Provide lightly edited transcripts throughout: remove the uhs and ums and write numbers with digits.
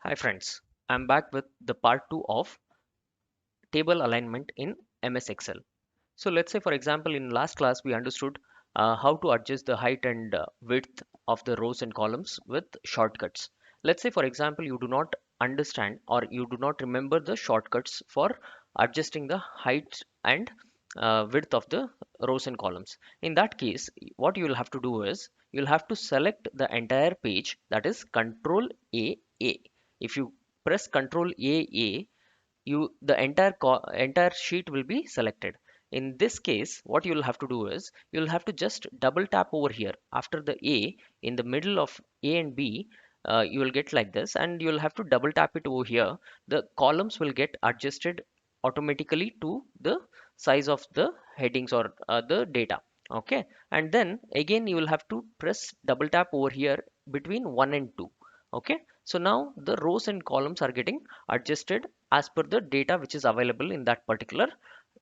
Hi friends, I'm back with the part 2 of table alignment in MS Excel. So let's say for example in last class we understood how to adjust the height and width of the rows and columns with shortcuts. Let's say for example you do not understand or you do not remember the shortcuts for adjusting the height and width of the rows and columns. In that case, what you will have to do is you'll have to select the entire page, that is Control A. If you press Control A, the entire sheet will be selected. In this case, what you'll have to do is you'll have to just double tap over here after the A in the middle of A and B. You will get like this, and you'll have to double tap it over here. The columns will get adjusted automatically to the size of the headings or the data. Okay, and then again you will have to press double tap over here between 1 and 2. Okay, so now the rows and columns are getting adjusted as per the data which is available in that particular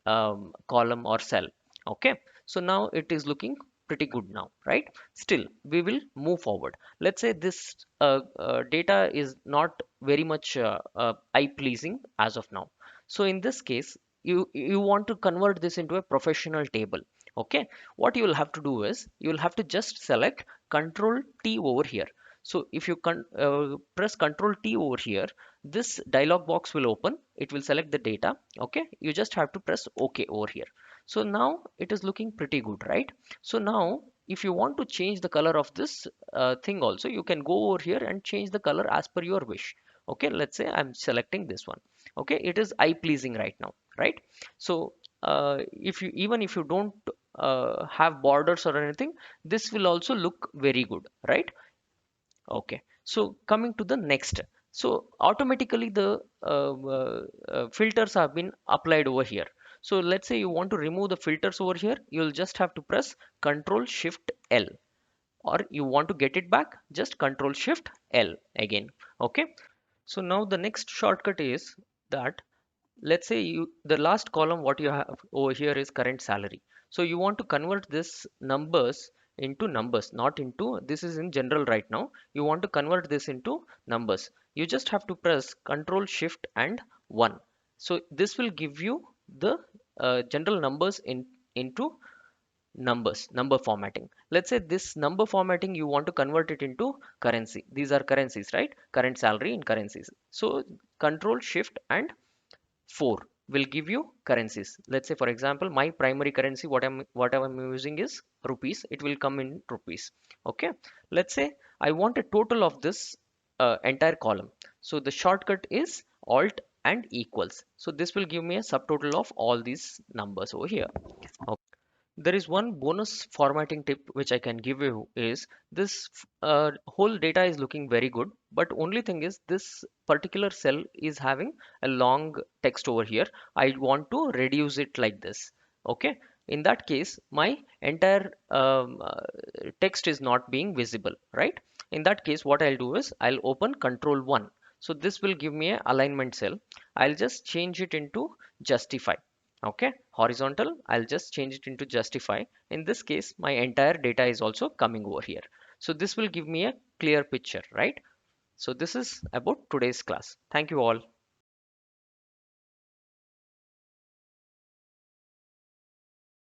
column or cell. Okay, so now it is looking pretty good now, right? Still we will move forward. Let's say this data is not very much eye pleasing as of now. So in this case, you want to convert this into a professional table. Okay, what you will have to do is you will have to just select Control T over here. So if you press Control T over here, this dialog box will open. It will select the data. Okay, you just have to press OK over here. So now it is looking pretty good, right? So now if you want to change the color of this thing also, you can go over here and change the color as per your wish. Okay, let's say I'm selecting this one. Okay, it is eye pleasing right now, right? So if you even if you don't have borders or anything, this will also look very good, right? Okay, so coming to the next. So automatically the filters have been applied over here. So let's say you want to remove the filters over here, you'll just have to press Control Shift L, or you want to get it back, just Control Shift L again. Okay, so now the next shortcut is that, let's say you the last column what you have over here is current salary. So you want to convert this numbers into numbers, not into, this is in general right now, you want to convert this into numbers. You just have to press Control Shift and 1. So this will give you the general numbers into number formatting. Let's say this number formatting you want to convert it into currency. These are currencies, right? Current salary in currencies. So Control Shift and 4 will give you currencies. Let's say for example my primary currency, what I'm using is rupees. It will come in rupees. Okay, let's say I want a total of this entire column. So the shortcut is Alt and equals. So this will give me a subtotal of all these numbers over here. Okay. There is one bonus formatting tip which I can give you is this whole data is looking very good, but only thing is this particular cell is having a long text over here. I want to reduce it like this. Okay. In that case, my entire text is not being visible, right? In that case, what I'll do is I'll open Control 1. So this will give me a alignment cell. I'll just change it into justify. Okay, horizontal, I'll just change it into justify. In this case my entire data is also coming over here, so this will give me a clear picture, right? So this is about today's class. Thank you all.